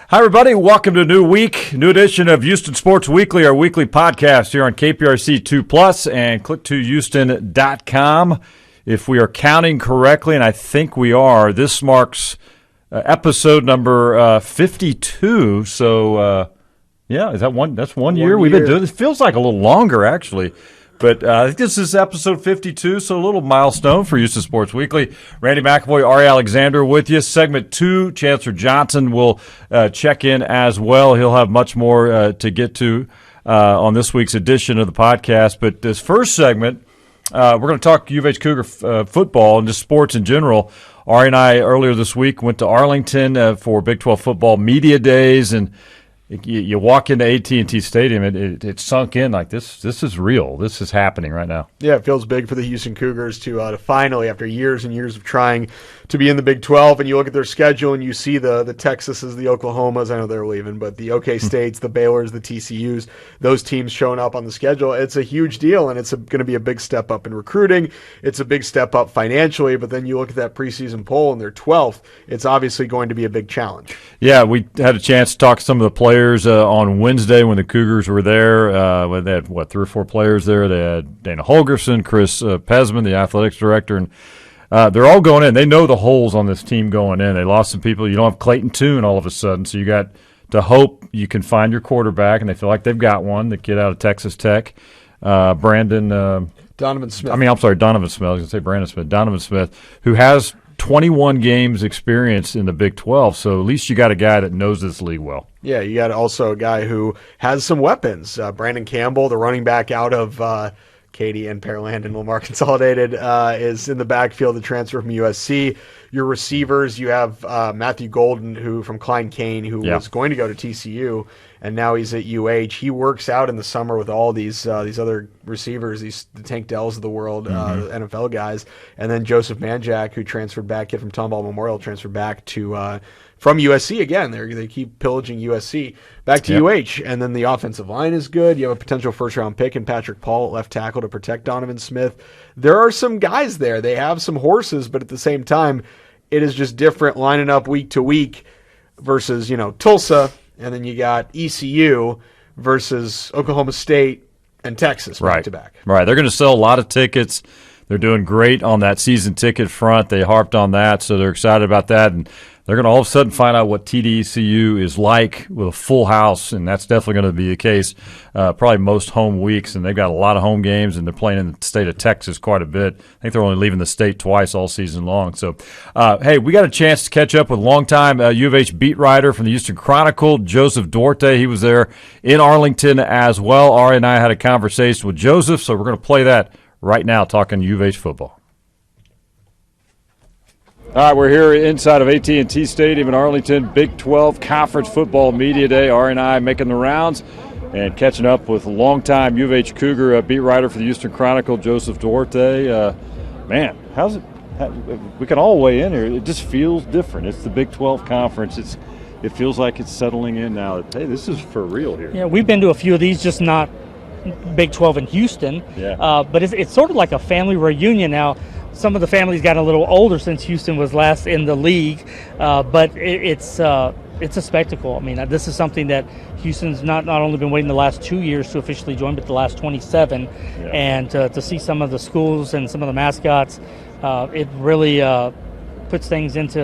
Hi, everybody. Welcome to a new week, new edition of Houston Sports Weekly, our weekly podcast here on KPRC 2+ and click2houston.com. If we are counting correctly, and I think we are, this marks episode number 52. So, is that one? That's one year we've been doing this. Feels like a little longer, actually. But I think this is episode 52, so a little milestone for Houston Sports Weekly. Randy McAvoy, Ari Alexander with you. Segment 2, Chancellor Johnson will check in as well. He'll have much more to get to on this week's edition of the podcast. But this first segment, we're going to talk U of H Cougar football and just sports in general. Ari and I, earlier this week, went to Arlington for Big 12 football media days, and you walk into AT&T Stadium, it sunk in like this is real. This is happening right now. Yeah, it feels big for the Houston Cougars to finally, after years and years of trying to be in the Big 12, and you look at their schedule and you see the Texases, the Oklahomas, I know they're leaving, but the OK States, the Baylors, the TCUs, those teams showing up on the schedule. It's a huge deal, and it's going to be a big step up in recruiting. It's a big step up financially, but then you look at that preseason poll and they're 12th. It's obviously going to be a big challenge. Yeah, we had a chance to talk to some of the players on Wednesday when the Cougars were there. They had, 3 or 4 players there. They had Dana Holgerson, Chris Pesman, the athletics director, and they're all going in. They know the holes on this team going in. They lost some people. You don't have Clayton Tune all of a sudden, so you got to hope you can find your quarterback, and they feel like they've got one, the kid out of Texas Tech, Donovan Smith. Donovan Smith. I was going to say Brandon Smith. Donovan Smith, who has 21 games experience in the Big 12, so at least you got a guy that knows this league well. Yeah, you got also a guy who has some weapons. Brandon Campbell, the running back out of Katy and Pearland Lamar Consolidated, is in the backfield, the transfer from USC. Your receivers, you have Matthew Golden, who from Klein Cain, who was going to go to TCU, and now he's at UH. He works out in the summer with all these other receivers, the Tank Dells of the world, NFL guys, and then Joseph Manjack, who transferred back, kid from Tomball Memorial, transferred back to from USC again. They keep pillaging USC. Back to UH, and then the offensive line is good. You have a potential first-round pick in Patrick Paul at left tackle to protect Donovan Smith. There are some guys there. They have some horses, but at the same time, it is just different lining up week to week versus, Tulsa, and then you got ECU versus Oklahoma State and Texas back to back. Right. They're going to sell a lot of tickets. They're doing great on that season ticket front. They harped on that, so they're excited about that. And they're going to all of a sudden find out what TDECU is like with a full house, and that's definitely going to be the case probably most home weeks. And they've got a lot of home games, and they're playing in the state of Texas quite a bit. I think they're only leaving the state twice all season long. So, hey, we got a chance to catch up with longtime U of H beat writer from the Houston Chronicle, Joseph Duarte. He was there in Arlington as well. Ari and I had a conversation with Joseph, so we're going to play that right now, talking U of H football. All right, we're here inside of AT&T Stadium in Arlington, Big 12 Conference Football Media Day. Ari and I making the rounds and catching up with longtime U of H Cougar beat writer for the Houston Chronicle, Joseph Duarte. Man, how's it? We can all weigh in here. It just feels different. It's the Big 12 Conference. It feels like it's settling in now. Hey, this is for real here. Yeah, we've been to a few of these, just not Big 12 in Houston. Yeah. But it's sort of like a family reunion now. Some of the families got a little older since Houston was last in the league, but it's a spectacle. I mean, this is something that Houston's not only been waiting the last 2 years to officially join, but the last 27, and to see some of the schools and some of the mascots, it really puts things into,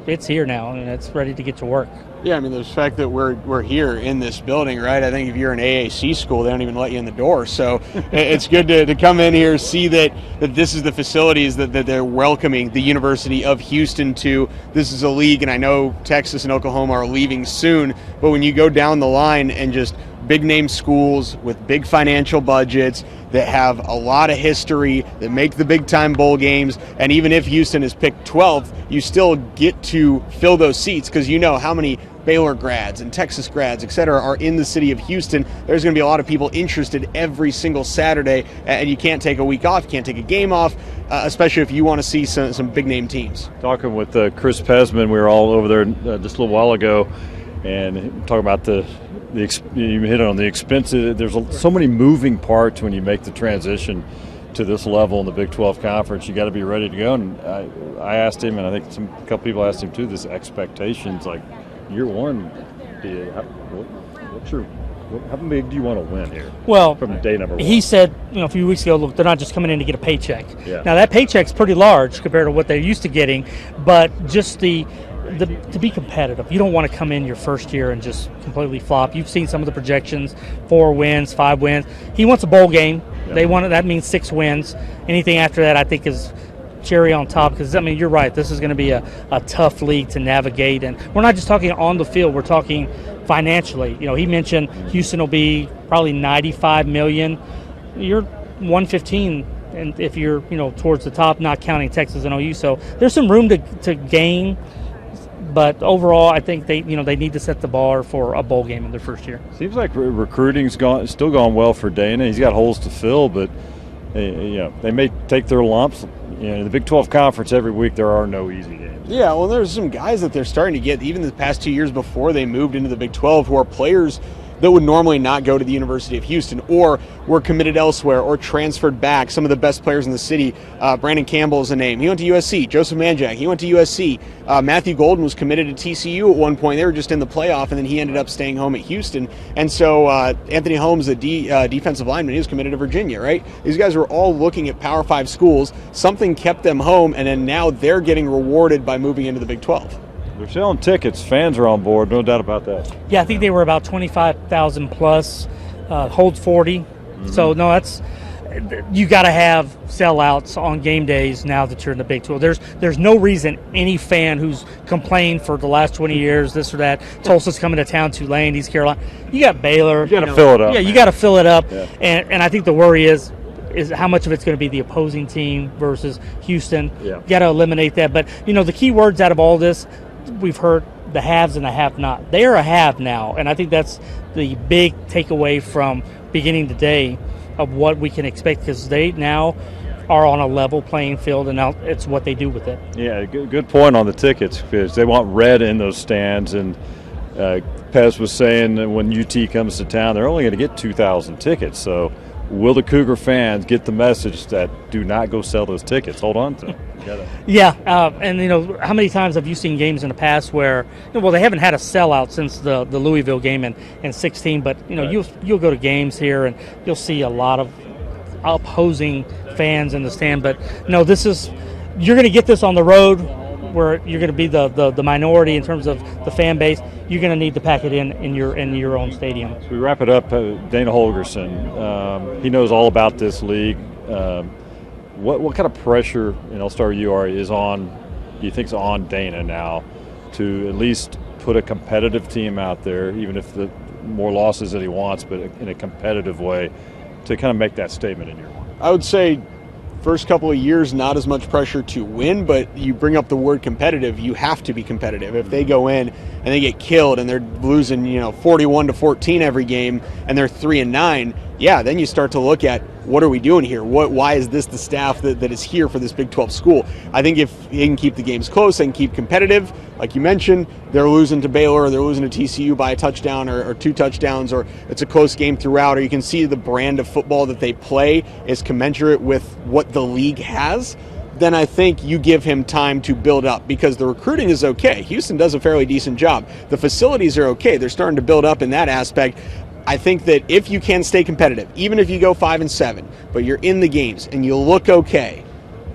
it's here now and it's ready to get to work. Yeah, I mean, the fact that we're here in this building, right? I think if you're an AAC school, they don't even let you in the door. So it's good to come in here, see that this is the facilities that they're welcoming the University of Houston to. This is a league, and I know Texas and Oklahoma are leaving soon, but when you go down the line and just big-name schools with big financial budgets that have a lot of history, that make the big-time bowl games, and even if Houston is picked 12th, you still get to fill those seats because you know how many Baylor grads and Texas grads, et cetera, are in the city of Houston. There's going to be a lot of people interested every single Saturday, and you can't take a week off, you can't take a game off, especially if you want to see some big-name teams. Talking with Chris Pesman, we were all over there just a little while ago, and talking about you hit on the expenses. There's so many moving parts when you make the transition to this level in the Big 12 Conference. You got to be ready to go. And I asked him, and I think a couple people asked him too, this expectations, like, year one be? How big do you want to win here? Well, from day number one. He said, a few weeks ago, look, they're not just coming in to get a paycheck. Yeah. Now that paycheck's pretty large compared to what they're used to getting, but just to be competitive. You don't want to come in your first year and just completely flop. You've seen some of the projections: 4 wins, 5 wins. He wants a bowl game. Yeah. They want it. That means 6 wins. Anything after that, I think, is cherry on top, because you're right, this is going to be a tough league to navigate, and we're not just talking on the field, we're talking financially. He mentioned Houston will be probably $95 million. You're 115, and if you're towards the top, not counting Texas and OU, so there's some room to gain. But overall, I think they need to set the bar for a bowl game in their first year. Seems like recruiting's still gone well for Dana. He's got holes to fill, but they may take their lumps. In the Big 12 Conference, every week there are no easy games. Yeah, well, there's some guys that they're starting to get, even the past 2 years before they moved into the Big 12, who are players that would normally not go to the University of Houston or were committed elsewhere or transferred back. Some of the best players in the city. Brandon Campbell is a name. He went to USC. Joseph Manjack, he went to USC. Matthew Golden was committed to TCU at one point. They were just in the playoff, and then he ended up staying home at Houston. And so Anthony Holmes, the defensive lineman, he was committed to Virginia, right? These guys were all looking at Power 5 schools. Something kept them home, and then now they're getting rewarded by moving into the Big 12. They're selling tickets. Fans are on board, no doubt about that. Yeah, I think they were about 25,000 plus, holds 40. Mm-hmm. So, no, you got to have sellouts on game days now that you're in the Big 12. There's no reason any fan who's complained for the last 20 years, this or that, Tulsa's coming to town, Tulane, East Carolina. You got Baylor. You got to fill it up. Yeah, you got to fill it up. Yeah. And I think the worry is how much of it's going to be the opposing team versus Houston. Yeah. You got to eliminate that. But, the key words out of all this, we've heard the haves and the have-not. They are a have now, and I think that's the big takeaway from beginning today of what we can expect, because they now are on a level playing field, and now it's what they do with it. Yeah, good point on the tickets, because they want red in those stands, and Pez was saying that when UT comes to town, they're only going to get 2,000 tickets, so will the Cougar fans get the message that do not go sell those tickets? Hold on to them. Yeah, and how many times have you seen games in the past where, they haven't had a sellout since the Louisville game in 16, but right. you'll go to games here and you'll see a lot of opposing fans in the stand. But no, you're going to get this on the road, where you're going to be the minority in terms of the fan base. You're going to need to pack it in your own stadium. So we wrap it up. Dana Holgorsen, he knows all about this league. What kind of pressure, and I'll start with you, Ari, do you think is on Dana now to at least put a competitive team out there, even if the more losses that he wants, but in a competitive way, to kind of make that statement in year one? I would say first couple of years, not as much pressure to win, but you bring up the word competitive, you have to be competitive. If they go in and they get killed and they're losing, 41-14 every game, and they're 3-9, yeah, then you start to look at, what are we doing here? Why is this the staff that is here for this Big 12 school? I think if he can keep the games close and keep competitive, like you mentioned, they're losing to Baylor, or they're losing to TCU by a touchdown or 2 touchdowns, or it's a close game throughout, or you can see the brand of football that they play is commensurate with what the league has, then I think you give him time to build up, because the recruiting is okay. Houston does a fairly decent job. The facilities are okay. They're starting to build up in that aspect. I think that if you can stay competitive, even if you go 5-7, but you're in the games and you look okay,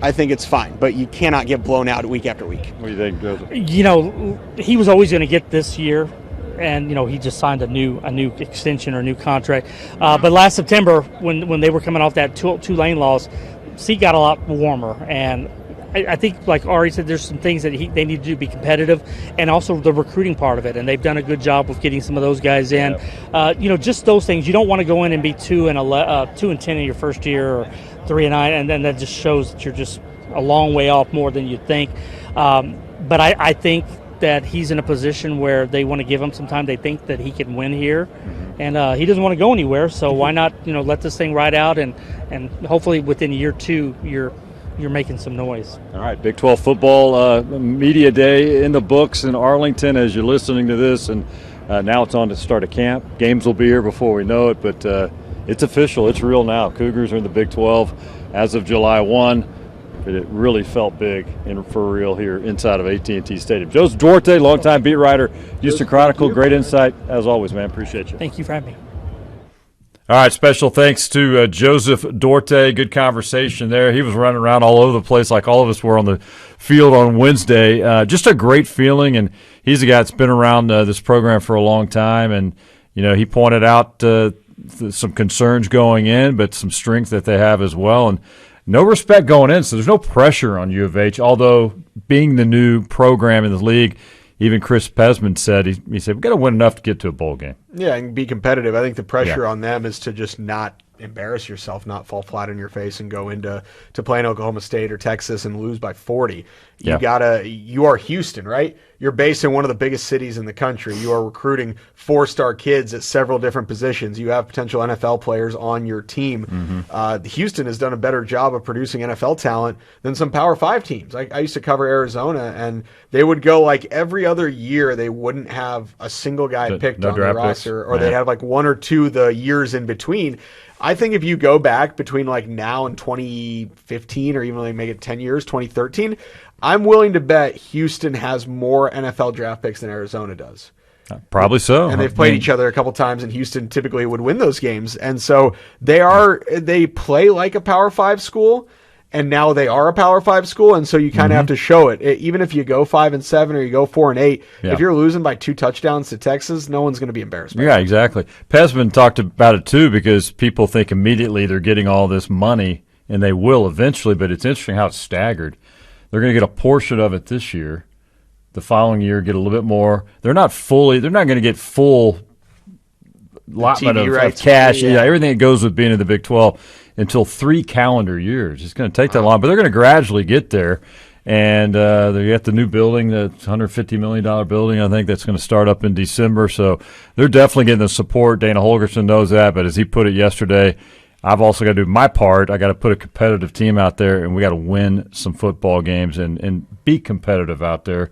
I think it's fine. But you cannot get blown out week after week. What do you think, Joseph? He was always going to get this year, and he just signed a new extension or a new contract. But last September, when they were coming off that Tulane loss, seat got a lot warmer, and I think, like Ari said, there's some things that they need to do to be competitive, and also the recruiting part of it. And they've done a good job with getting some of those guys in. Yeah. Just those things. You don't want to go in and be 2-10 in your first year, or 3-9, and then that just shows that you're just a long way off more than you'd think. But I think that he's in a position where they want to give him some time. They think that he can win here, and he doesn't want to go anywhere. So why not, let this thing ride out, and hopefully within year 2 you're making some noise. All right, Big 12 football media day in the books in Arlington as you're listening to this, and now it's on to start a camp. Games will be here before we know it, but it's official. It's real now. Cougars are in the Big 12 as of July 1. but it really felt big and for real here inside of AT&T Stadium. Joseph Duarte, longtime beat writer, Houston Chronicle. Great insight as always, man. Appreciate you. Thank you for having me. All right, special thanks to Joseph Duarte. Good conversation there. He was running around all over the place like all of us were on the field on Wednesday. Just a great feeling, and he's a guy that's been around this program for a long time. And, you know, he pointed out some concerns going in, but some strength that they have as well. And no respect going in, so there's no pressure on U of H, although being the new program in the league, even Chris Pesman said, he said, we've got to win enough to get to a bowl game. Yeah, and be competitive. I think the pressure on them is to just not embarrass yourself, not fall flat on your face and go into playing Oklahoma State or Texas and lose by 40. You are Houston, right? You're based in one of the biggest cities in the country. You are recruiting 4-star kids at several different positions. You have potential NFL players on your team. Houston has done a better job of producing NFL talent than some Power 5 teams. I used to cover Arizona, and they would go like every other year they wouldn't have a single guy picked on the roster, or they'd have like one or two the years in between. I think if you go back between like now and 2015, or even like make it 10 years, 2013, I'm willing to bet Houston has more NFL draft picks than Arizona does. Probably so. And they've played each other a couple times, and Houston typically would win those games. And so they play like a Power 5 school, and now they are a Power 5 school, and so you kind of have to show it. Even if you go 5-7 or you go 4-8, if you're losing by 2 touchdowns to Texas, no one's going to be embarrassed by that. Exactly. Pesman talked about it too, because people think immediately they're getting all this money, and they will eventually, but it's interesting how it's staggered. They're going to get a portion of it this year. The following year, get a little bit more. They're not going to get full allotment of cash. Everything that goes with being in the Big 12 until 3 calendar years. It's going to take that long, but they're going to gradually get there. And they got the new building, the $150 million building, I think, that's going to start up in December. So they're definitely getting the support. Dana Holgorsen knows that, but as he put it yesterday, I've also got to do my part. I got to put a competitive team out there, and we got to win some football games and be competitive out there,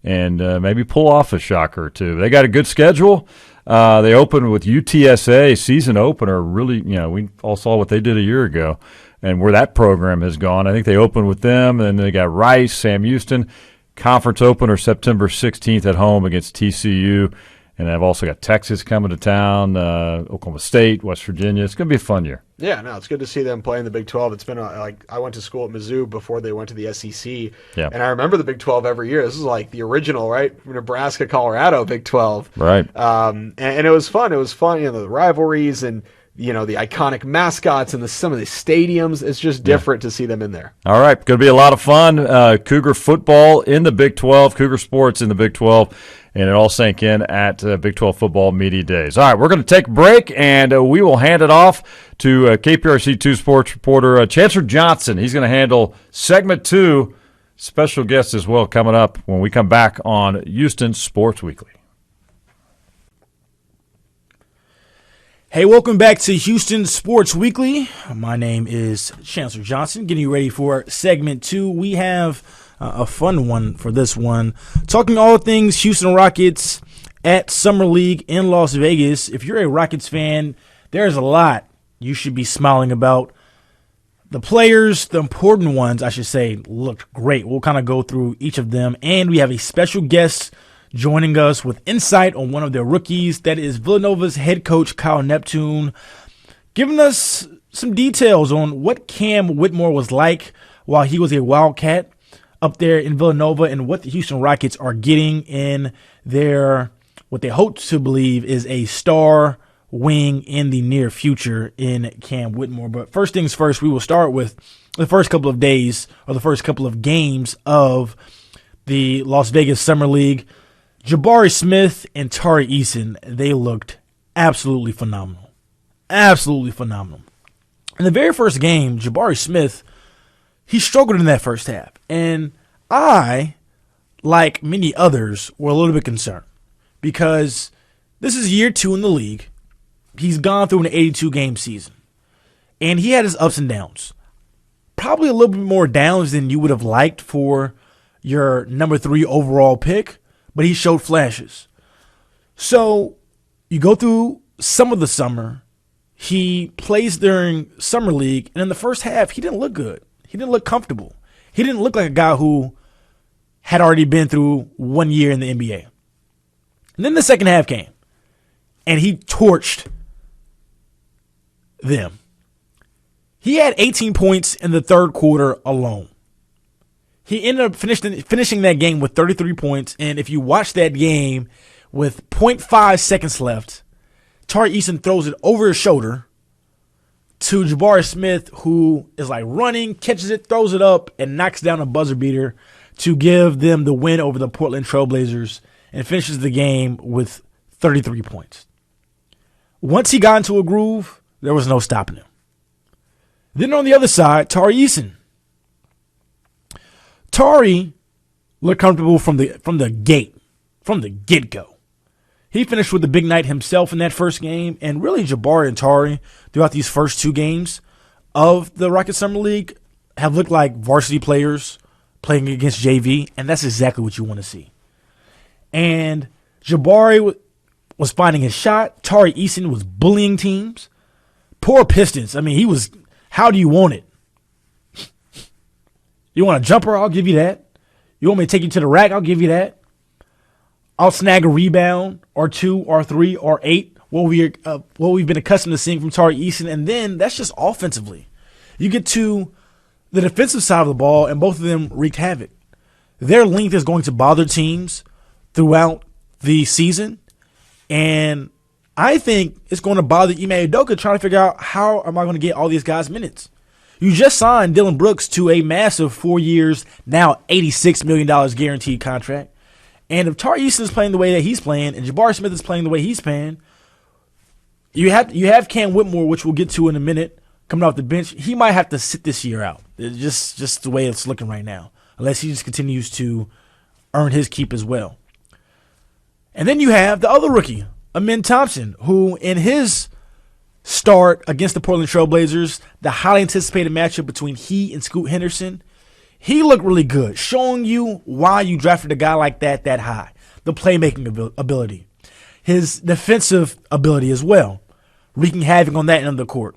and maybe pull off a shocker or two. They got a good schedule. They opened with UTSA, season opener. Really, we all saw what they did a year ago and where that program has gone. I think they opened with them, and they got Rice, Sam Houston. Conference opener September 16th at home against TCU. And I've also got Texas coming to town, Oklahoma State, West Virginia. It's going to be a fun year. Yeah, no, it's good to see them play in the Big 12. It's been I went to school at Mizzou before they went to the SEC, and I remember the Big 12 every year. This is like the original, right? Nebraska, Colorado, Big 12. Right. And it was fun. It was fun, the rivalries and the iconic mascots and some of the stadiums. It's just different to see them in there. All right, going to be a lot of fun. Cougar football in the Big 12, Cougar sports in the Big 12. And it all sank in at Big 12 Football Media Days. All right, we're going to take a break, and we will hand it off to KPRC2 sports reporter Chancellor Johnson. He's going to handle segment 2. Special guest as well coming up when we come back on Houston Sports Weekly. Hey, welcome back to Houston Sports Weekly. My name is Chancellor Johnson, getting you ready for segment 2. We have a fun one for this one. Talking all things Houston Rockets at Summer League in Las Vegas. If you're a Rockets fan, there's a lot you should be smiling about. The players, the important ones, I should say, looked great. We'll kind of go through each of them. And we have a special guest joining us with insight on one of their rookies. That is Villanova's head coach, Kyle Neptune, giving us some details on what Cam Whitmore was like while he was a Wildcat up there in Villanova, and what the Houston Rockets are getting in their, what they hope to believe is a star wing in the near future in Cam Whitmore. But first things first, we will start with the first couple of days, or the first couple of games of the Las Vegas Summer League. Jabari Smith and Tari Eason, they looked absolutely phenomenal. Absolutely phenomenal. In the very first game, Jabari Smith, he struggled in that first half. And I, like many others, were a little bit concerned because this is year 2 in the league. He's gone through an 82-game season. And he had his ups and downs. Probably a little bit more downs than you would have liked for your number 3 overall pick, but he showed flashes. So you go through some of the summer. He plays during Summer League, and in the first half, he didn't look good. He didn't look comfortable. He didn't look like a guy who had already been through 1 year in the NBA. And then the second half came, and he torched them. He had 18 points in the third quarter alone. He ended up finishing that game with 33 points, and if you watch that game with 0.5 seconds left, Tari Eason throws it over his shoulder to Jabari Smith, who is like running, catches it, throws it up, and knocks down a buzzer beater to give them the win over the Portland Trailblazers and finishes the game with 33 points. Once he got into a groove, there was no stopping him. Then on the other side, Tari Eason. Tari looked comfortable from the get-go. He finished with the big night himself in that first game, and really Jabari and Tari throughout these first two games of the Rocket Summer League have looked like varsity players playing against JV, and that's exactly what you want to see. And Jabari was finding his shot. Tari Eason was bullying teams. Poor Pistons. I mean, he was, how do you want it? You want a jumper? I'll give you that. You want me to take you to the rack? I'll give you that. I'll snag a rebound or two or three or eight, what we've been accustomed to seeing from Tari Eason. And then that's just offensively. You get to the defensive side of the ball, and both of them wreaked havoc. Their length is going to bother teams throughout the season. And I think it's going to bother Ime Udoka trying to figure out, how am I going to get all these guys minutes? You just signed Dillon Brooks to a massive 4 years, now $86 million guaranteed contract. And if Tari Eason is playing the way that he's playing and Jabari Smith is playing the way he's playing, you have Cam Whitmore, which we'll get to in a minute, coming off the bench. He might have to sit this year out. It's just the way it's looking right now, unless he just continues to earn his keep as well. And then you have the other rookie, Amen Thompson, who in his start against the Portland Trailblazers, the highly anticipated matchup between he and Scoot Henderson, he looked really good, showing you why you drafted a guy like that high. The playmaking ability, his defensive ability as well, wreaking havoc on that end of the court,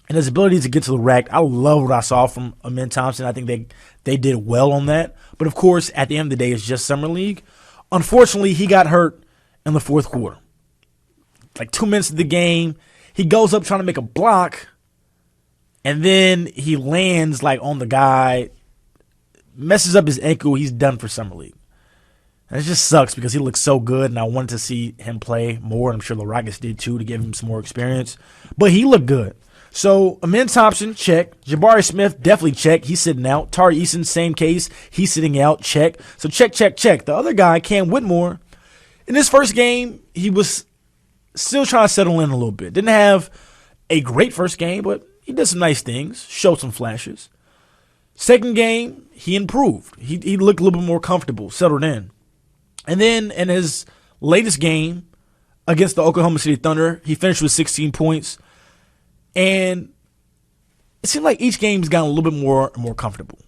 and his ability to get to the rack. I love what I saw from Amen Thompson. I think they did well on that. But of course, at the end of the day, it's just Summer League. Unfortunately, he got hurt in the fourth quarter. Like 2 minutes of the game, he goes up trying to make a block, and then he lands like on the guy, messes up his ankle. He's done for Summer League. And it just sucks because he looks so good, and I wanted to see him play more. And I'm sure the Rockets did too, to give him some more experience. But he looked good. So Amen Thompson, check. Jabari Smith, definitely check. He's sitting out. Tari Eason, same case. He's sitting out. Check. So check. The other guy, Cam Whitmore, in his first game, he was still trying to settle in a little bit. Didn't have a great first game, but he did some nice things, showed some flashes. Second game, he improved. He looked a little bit more comfortable, settled in. And then in his latest game against the Oklahoma City Thunder, he finished with 16 points. And it seemed like each game's gotten a little bit more comfortable.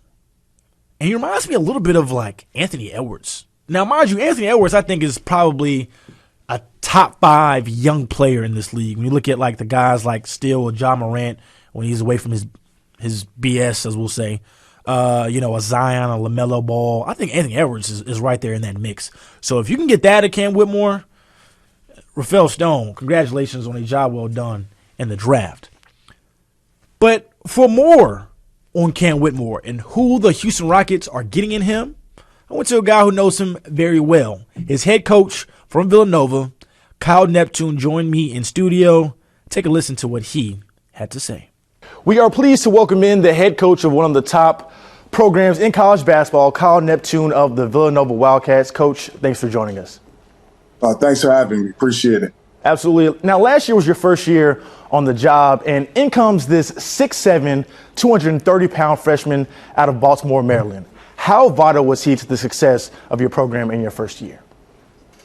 And he reminds me a little bit of like Anthony Edwards. Now, mind you, Anthony Edwards, I think, is probably a top 5 young player in this league. When you look at like the guys like Steele or Ja Morant when he's away from his BS, as we'll say, a Zion, a LaMelo Ball. I think Anthony Edwards is right there in that mix. So if you can get that at Cam Whitmore, Rafael Stone, congratulations on a job well done in the draft. But for more on Cam Whitmore and who the Houston Rockets are getting in him, I went to a guy who knows him very well. His head coach from Villanova, Kyle Neptune, joined me in studio. Take a listen to what he had to say. We are pleased to welcome in the head coach of one of the top programs in college basketball, Kyle Neptune of the Villanova Wildcats. Coach, thanks for joining us. Thanks for having me. Appreciate it. Absolutely. Now, last year was your first year on the job, and in comes this 6'7", 230-pound freshman out of Baltimore, Maryland. How vital was he to the success of your program in your first year?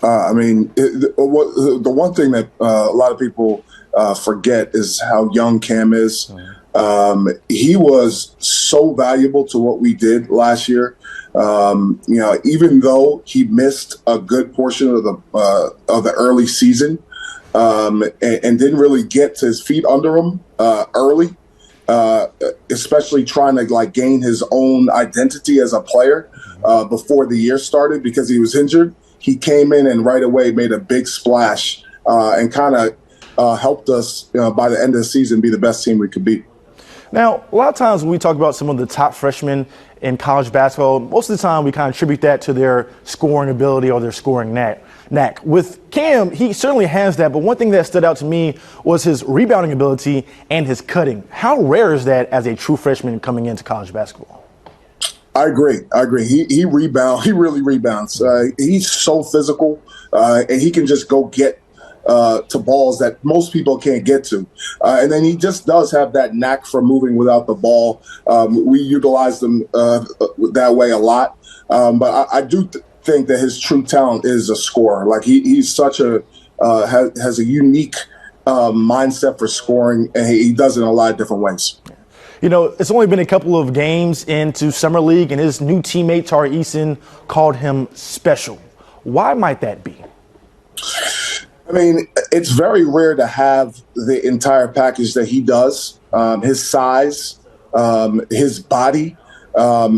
The one thing that a lot of people forget is how young Cam is. He was so valuable to what we did last year. Even though he missed a good portion of the early season, and didn't really get his feet under him early, especially trying to like gain his own identity as a player before the year started because he was injured. He came in and right away made a big splash and kind of helped us by the end of the season be the best team we could be. Now, a lot of times when we talk about some of the top freshmen in college basketball, most of the time we kind of attribute that to their scoring ability or their scoring knack. With Cam, he certainly has that, but one thing that stood out to me was his rebounding ability and his cutting. How rare is that as a true freshman coming into college basketball? I agree. He really rebounds. He's so physical, and he can just go get to balls that most people can't get to. And then he just does have that knack for moving without the ball. We utilize them that way a lot. But I do think that his true talent is a scorer. Like he's such has a unique mindset for scoring, and he does it in a lot of different ways. You know, it's only been a couple of games into Summer League, and his new teammate, Tari Eason, called him special. Why might that be? I mean, it's very rare to have the entire package that he does. His size, his body,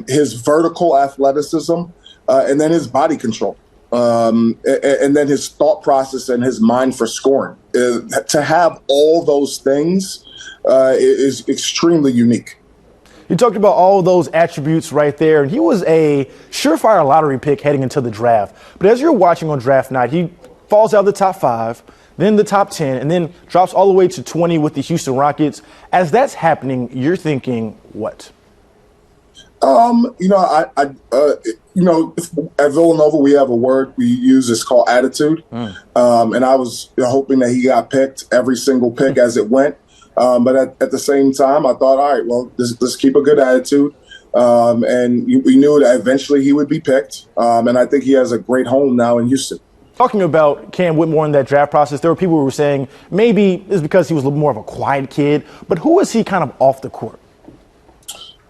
his vertical athleticism, and then his body control. And then his thought process and his mind for scoring. To have all those things is extremely unique. You talked about all those attributes right there, and he was a surefire lottery pick heading into the draft. But as you're watching on draft night, he falls out of the top 5, then the top 10, and then drops all the way to 20 with the Houston Rockets. As that's happening, you're thinking what? At Villanova, we have a word we use. It's called attitude. And I was hoping that he got picked every single pick as it went. But at the same time, I thought, all right, well, let's keep a good attitude. And we knew that eventually he would be picked. And I think he has a great home now in Houston. Talking about Cam Whitmore in that draft process, there were people who were saying maybe it's because he was a little more of a quiet kid. But who is he kind of off the court?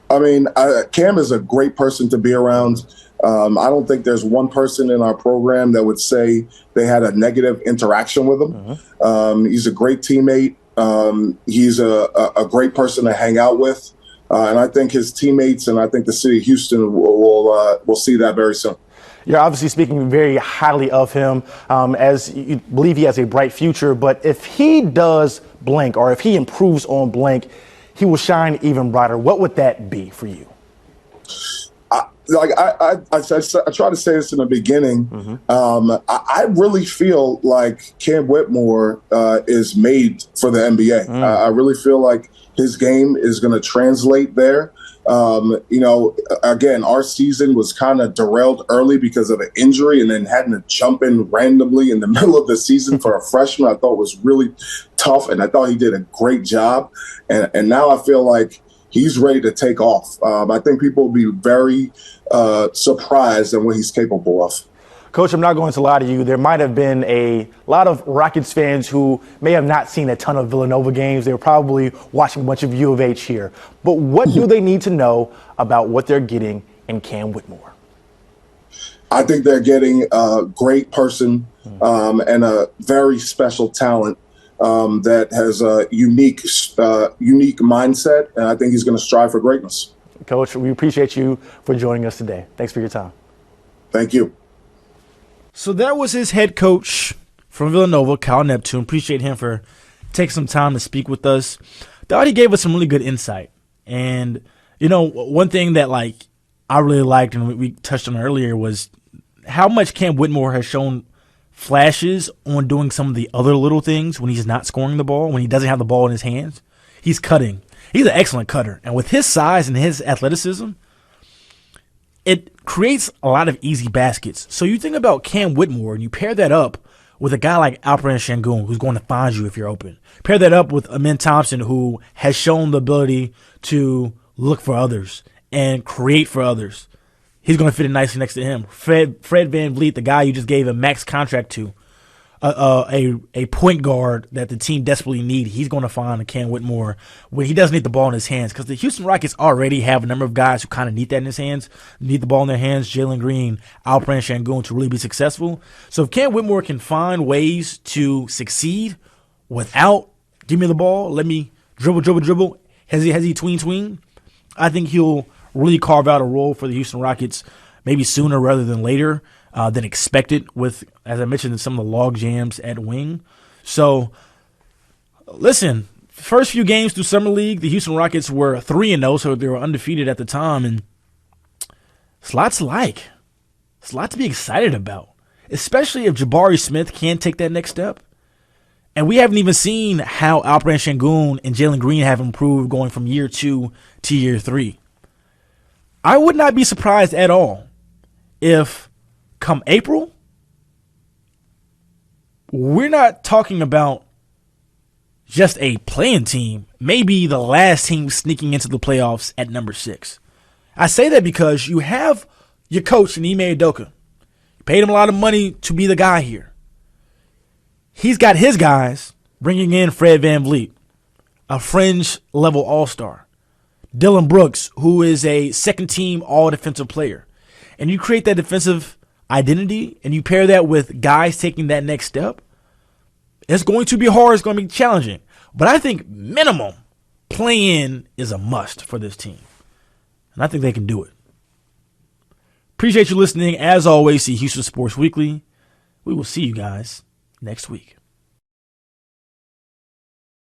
I mean, Cam is a great person to be around. I don't think there's one person in our program that would say they had a negative interaction with him. He's a great teammate. He's a great person to hang out with. And I think his teammates and I think the city of Houston will see that very soon. You're obviously speaking very highly of him, as you believe he has a bright future. But if he does blank, or if he improves on blank, he will shine even brighter. What would that be for you? I try to say this in the beginning. I really feel like Cam Whitmore is made for the NBA. I really feel like his game is going to translate there. Again, our season was kind of derailed early because of an injury, and then having to jump in randomly in the middle of the season for a freshman, I thought was really tough, and I thought he did a great job. And now I feel like he's ready to take off. I think people will be very surprised at what he's capable of. Coach, I'm not going to lie to you. There might have been a lot of Rockets fans who may have not seen a ton of Villanova games. They were probably watching a bunch of U of H here. But what do they need to know about what they're getting in Cam Whitmore? I think they're getting a great person and a very special talent that has a unique mindset, and I think he's going to strive for greatness. Coach, we appreciate you for joining us today. Thanks for your time. Thank you. So that was his head coach from Villanova, Kyle Neptune. Appreciate him for taking some time to speak with us. Thought he gave us some really good insight. And, one thing that I really liked and we touched on earlier was how much Cam Whitmore has shown flashes on doing some of the other little things when he's not scoring the ball, when he doesn't have the ball in his hands. He's cutting. He's an excellent cutter. And with his size and his athleticism, it creates a lot of easy baskets. So you think about Cam Whitmore and you pair that up with a guy like Alperen Sengun, who's going to find you if you're open. Pair that up with Amen Thompson, who has shown the ability to look for others and create for others. He's going to fit in nicely next to him. Fred VanVleet, the guy you just gave a max contract to, a point guard that the team desperately need. He's going to find a Cam Whitmore when he doesn't need the ball in his hands, because the Houston Rockets already have a number of guys who kind of need that in his hands, need the ball in their hands. Jalen Green, Alperen Sengun to really be successful. So if Cam Whitmore can find ways to succeed without give me the ball, let me dribble, Has he tween? I think he'll really carve out a role for the Houston Rockets maybe sooner rather than later than expected with, as I mentioned, some of the log jams at wing. So, listen, first few games through Summer League, the Houston Rockets were 3-0, so they were undefeated at the time, and it's lots to like. It's a lot to be excited about, especially if Jabari Smith can take that next step. And we haven't even seen how Alperen Şengün and Jalen Green have improved going from year 2 to year 3. I would not be surprised at all if come April, we're not talking about just a playing team, maybe the last team sneaking into the playoffs at number 6. I say that because you have your coach, Ime Udoka. You paid him a lot of money to be the guy here. He's got his guys bringing in Fred VanVleet, a fringe-level all-star. Dylan Brooks, who is a second-team all-defensive player. And you create that defensive identity, and you pair that with guys taking that next step. It's going to be hard. It's going to be challenging. But I think minimum play-in is a must for this team. And I think they can do it. Appreciate you listening. As always, see Houston Sports Weekly. We will see you guys next week.